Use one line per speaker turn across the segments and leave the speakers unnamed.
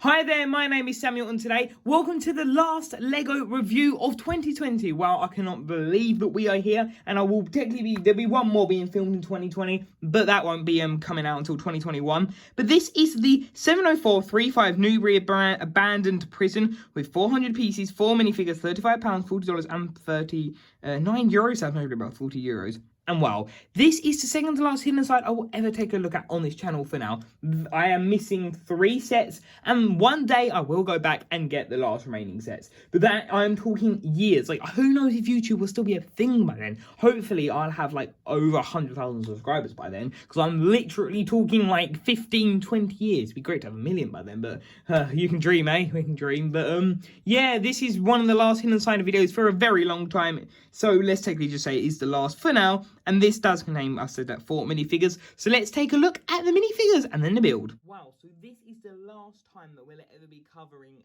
Hi there, my name is Samuel and today, welcome to the last LEGO review of 2020. Wow, I cannot believe that we are here, and there'll be one more being filmed in 2020, but that won't be coming out until 2021. But this is the 70435 Newbury Abandoned Prison with 400 pieces, 4 minifigures, £35, $40 and 39 euros. I've heard about 40 euros. And wow, this is the second to last hidden side I will ever take a look at on this channel for now. I am missing 3 sets, and one day I will go back and get the last remaining sets. But that, I'm talking years. Like, who knows if YouTube will still be a thing by then. Hopefully, I'll have, like, over 100,000 subscribers by then, because I'm literally talking, like, 15, 20 years. It'd be great to have 1 million by then, but you can dream, eh? We can dream. But, yeah, this is one of the last hidden side videos for a very long time. So, let's technically just say it is the last for now. And this does contain, I said that, 4 minifigures. So let's take a look at the minifigures and then the build. Wow, so this is the last time that we'll ever be covering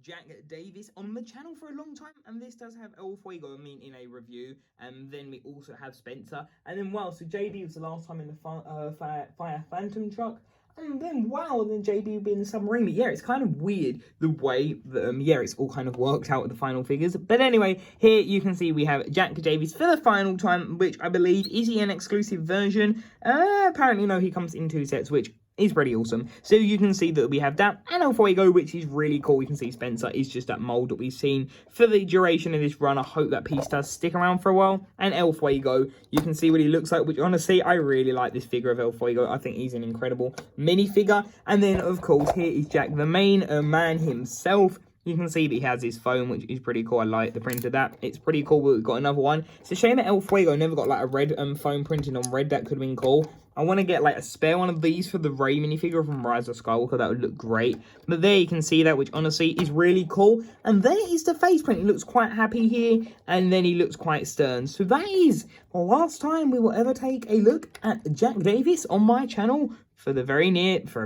Jack Davies on the channel for a long time. And this does have El Fuego, in a review. And then we also have Spencer. And then, wow, so JB was the last time in the Fire Phantom truck. And then, wow, and then JB will be in the submarine. But yeah, it's kind of weird the way that, it's all kind of worked out with the final figures. But anyway, here you can see we have Jack Davies for the final time, which I believe is an exclusive version. Apparently, no, he comes in 2 sets, which is pretty awesome. So you can see that we have that and El Fuego, which is really cool. You can see Spencer is just that mold that we've seen for the duration of this run. I hope that piece does stick around for a while. And El Fuego, you can see what he looks like, which honestly, I really like this figure of El Fuego. I think he's an incredible minifigure. And then, of course, here is Jack, the main man himself. You can see that he has his phone, which is pretty cool. I like the print of that. It's pretty cool. We've got another one. It's a shame that El Fuego never got like a red phone printed on red. That could have been cool. I want to get like a spare one of these for the Ray minifigure from Rise of Skywalker. That would look great. But there you can see that, which honestly is really cool. And there is the face print. He looks quite happy here. And then he looks quite stern. So that is the last time we will ever take a look at Jack Davies on my channel for a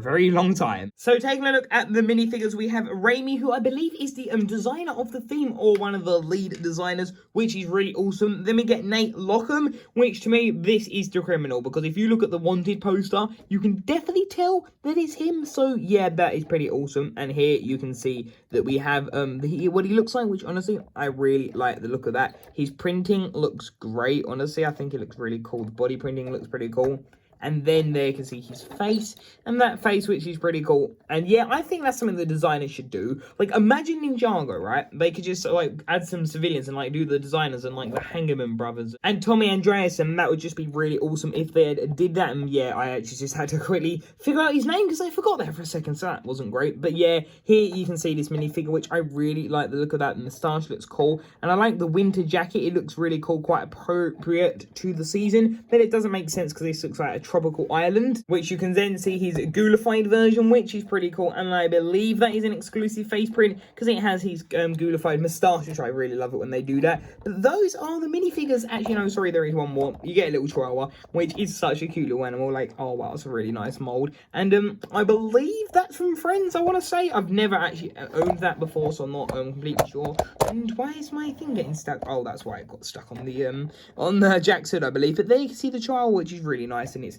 very long time. So taking a look at the minifigures, we have Raimi, who I believe is the designer of the theme, or one of the lead designers, which is really awesome. Then we get Nate Lockham, which to me, this is the criminal, because if you look at the Wanted poster, you can definitely tell that it's him. So yeah, that is pretty awesome. And here you can see that we have what he looks like, which honestly, I really like the look of that. His printing looks great, honestly. I think it looks really cool. The body printing looks pretty cool. And then there you can see his face, and that face, which is pretty cool. And yeah, I think that's something the designers should do. Like, imagine Ninjago, right? They could just, like, add some civilians and, like, do the designers and, like, the Hangerman brothers and Tommy Andreas, and that would just be really awesome if they had did that. And yeah, I actually just had to quickly figure out his name because I forgot there for a second, so that wasn't great. But yeah, here you can see this minifigure, which I really like the look of that. The moustache looks cool, and I like the winter jacket. It looks really cool, quite appropriate to the season. But it doesn't make sense because this looks like a tropical island, which you can then see his ghoulified version, which is pretty cool. And I believe that is an exclusive face print because it has his ghoulified moustache, which I really love it when they do that. But those are the minifigures. Actually, no, sorry, there is one more. You get a little chihuahua, which is such a cute little animal. Like, oh wow, it's a really nice mold. And I believe that's from Friends, I want to say. I've never actually owned that before, so I'm not completely sure. And why is my thing getting stuck? Oh, that's why it got stuck on the Jack's hood, I believe. But there you can see the chihuahua, which is really nice, and it's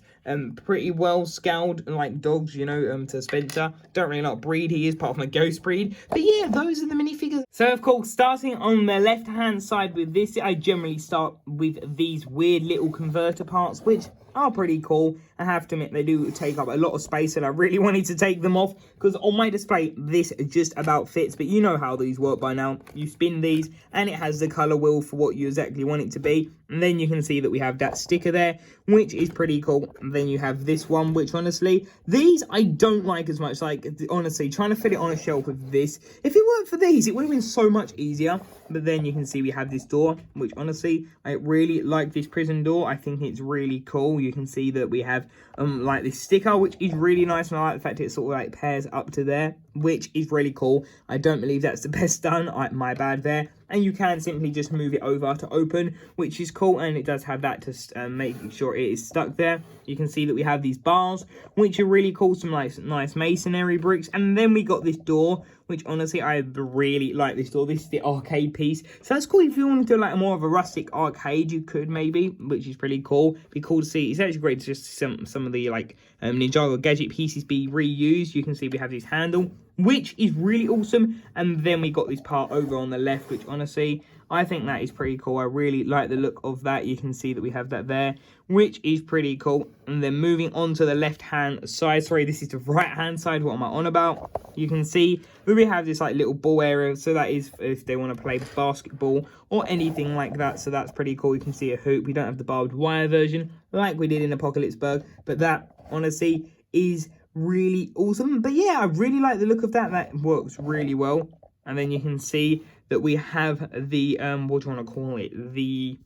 pretty well scaled, like dogs, you know, to Spencer. Don't really like breed. He is part of my ghost breed. But yeah, those are the minifigures. So of course, starting on the left hand side with this, I generally start with these weird little converter parts, which are pretty cool. I have to admit, they do take up a lot of space, and I really wanted to take them off because on my display this just about fits. But you know how these work by now. You spin these and it has the color wheel for what you exactly want it to be, and then you can see that we have that sticker there, which is pretty cool. And then you have this one, which honestly, these I don't like as much. Like, honestly, trying to fit it on a shelf with this, if it weren't for these, it would have been so much easier. But then you can see we have this door, which honestly, I really like this prison door. I think it's really cool. You can see that we have like this sticker, which is really nice, and I like the fact it sort of like pairs up to there, which is really cool. I don't believe that's the best done. My bad there. And you can simply just move it over to open, which is cool, and it does have that to make sure it is stuck there. You can see that we have these bars, which are really cool, some nice masonry bricks, and then we got this door, which honestly I really like this door. This is the arcade piece, so that's cool. If you want to do like more of a rustic arcade, you could maybe, which is pretty cool. Be cool to see. It's actually great to just see some of the like Ninjago gadget pieces be reused. You can see we have this handle, which is really awesome. And then we got this part over on the left, which honestly, I think that is pretty cool. I really like the look of that. You can see that we have that there, which is pretty cool. And then moving on to the left-hand side. Sorry, this is the right-hand side. What am I on about? You can see that we have this like little ball area. So that is if they want to play basketball or anything like that. So that's pretty cool. You can see a hoop. We don't have the barbed wire version like we did in Apocalypseburg. But that, honestly, is really awesome. But yeah, I really like the look of that. That works really well. And then you can see that we have the what do you want to call it, the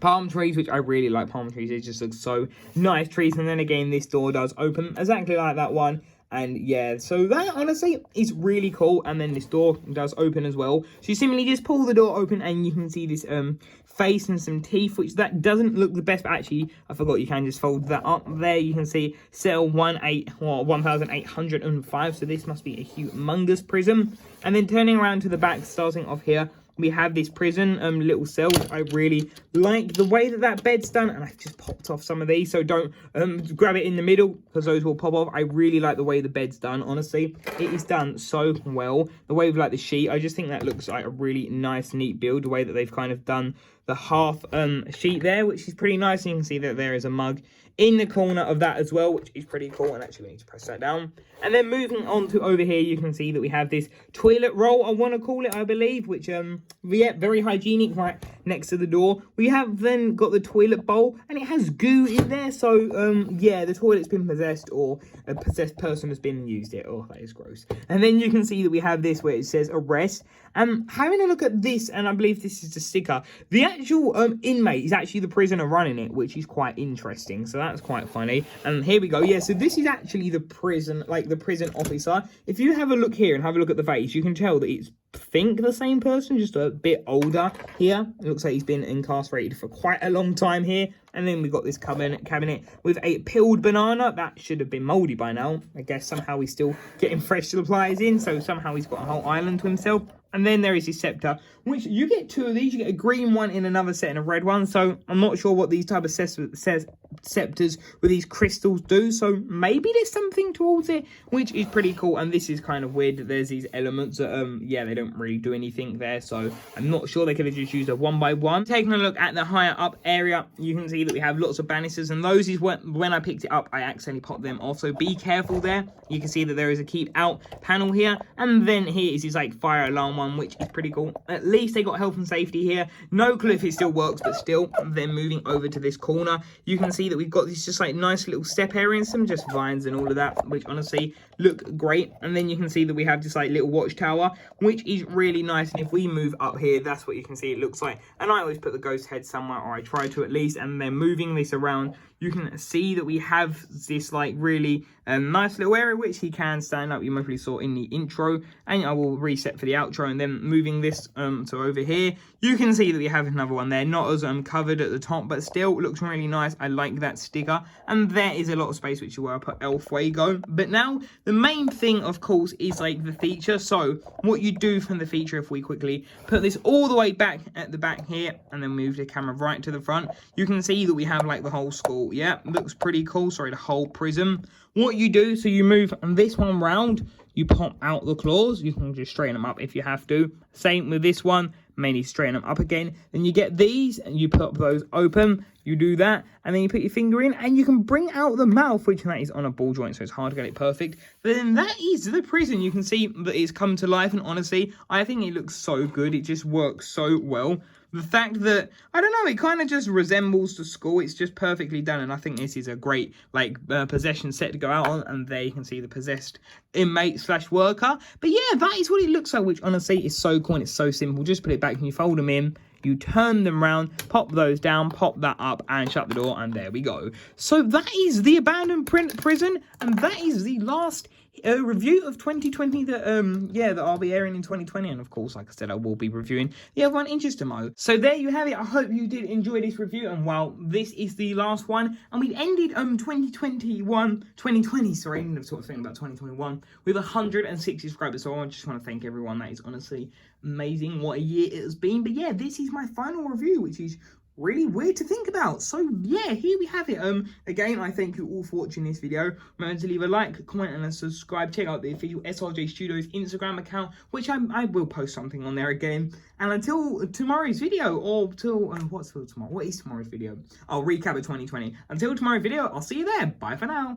palm trees, which I really like. Palm trees, it just looks so nice, trees. And then again, this door does open exactly like that one. And yeah, so that honestly is really cool. And then this door does open as well, so you simply just pull the door open and you can see this face and some teeth, which that doesn't look the best, but actually I forgot you can just fold that up. There you can see cell 1805, so this must be a humongous prison. And then turning around to the back, starting off here, we have this prison little cell, which I really like the way that that bed's done. And I've just popped off some of these, so don't grab it in the middle because those will pop off. I really like the way the bed's done. Honestly, it is done so well. The way with like the sheet, I just think that looks like a really nice, neat build. The way that they've kind of done the half sheet there, which is pretty nice. And you can see that there is a mug in the corner of that as well, which is pretty cool. And actually, we need to press that down. And then moving on to over here, you can see that we have this toilet roll, I want to call it, I believe, which, yeah, very hygienic, right next to the door. We have then got the toilet bowl, and it has goo in there. So, yeah, the toilet's been possessed, or a possessed person has been used it. Oh, that is gross. And then you can see that we have this where it says arrest. Having a look at this, and I believe this is the sticker, the actual inmate is actually the prisoner running it, which is quite interesting. So that's quite funny. And here we go. Yeah, so this is actually the prison, like the prison officer. If you have a look here and have a look at the face, you can tell that it's, I think, the same person, just a bit older here. It looks like he's been incarcerated for quite a long time here. And then we've got this cabinet with a peeled banana. That should have been mouldy by now. I guess somehow he's still getting fresh supplies in, so somehow he's got a whole island to himself. And then there is his scepter, which you get two of these. You get a green one in another set and a red one. So I'm not sure what these type of scepters with these crystals do. So maybe there's something towards it, which is pretty cool. And this is kind of weird that there's these elements that, yeah, they don't really do anything there. So I'm not sure. They could have just used a one by one. Taking a look at the higher up area, you can see that we have lots of banisters. And those is when I picked it up, I accidentally popped them off. So be careful there. You can see that there is a keep out panel here. And then here is this like fire alarm one, which is pretty cool. At least they got health and safety here. No clue if it still works, but still. Then moving over to this corner, you can see that we've got this just like nice little step area and some just vines and all of that, which honestly look great. And then you can see that we have this like little watchtower, which is really nice. And if we move up here, that's what you can see it looks like. And I always put the ghost head somewhere, or I try to at least. And then moving this around, you can see that we have this like really nice little area which he can stand up. You mostly saw in the intro, and I will reset for the outro. And then moving this to over here, you can see that we have another one there, not as covered at the top, but still looks really nice. I like that sticker. And there is a lot of space, which is where I put El Fuego. But now the main thing, of course, is like the feature. So what you do from the feature, if we quickly put this all the way back at the back here and then move the camera right to the front, you can see that we have like the whole school. Yeah, looks pretty cool. Sorry, the whole prison. What you do, so you move this one round, you pop out the claws. You can just straighten them up if you have to. Same with this one, mainly straighten them up again. Then you get these and you pop those open. You do that, and then you put your finger in, and you can bring out the mouth, which that is on a ball joint, so it's hard to get it perfect. But then that is the prison. You can see that it's come to life, and honestly, I think it looks so good. It just works so well. The fact that, I don't know, it kind of just resembles the school. It's just perfectly done, and I think this is a great, like, possession set to go out on. And there you can see the possessed inmate / worker. But yeah, that is what it looks like, which honestly is so cool, and it's so simple. Just put it back, and you fold them in. You turn them round, pop those down, pop that up, and shut the door, and there we go. So that is the abandoned prison, and that is the last review of 2020 that yeah, that I'll be airing in 2020. And of course, like I said, I will be reviewing the other one in just a mo. So there you have it. I hope you did enjoy this review, and well, this is the last one, and we ended 2020, sorry, I sort of thinking about 2021 with 160 subscribers. So I just want to thank everyone. That is honestly amazing what a year it has been. But yeah, this is my final review, which is really weird to think about. So yeah, here we have it. Again, I thank you all for watching this video. Remember to leave a like, comment, and a subscribe. Check out the official SRJstudios Instagram account, which I will post something on there again. And until tomorrow's video, or till what's for tomorrow? What is tomorrow's video? I'll recap of 2020. Until tomorrow's video, I'll see you there. Bye for now.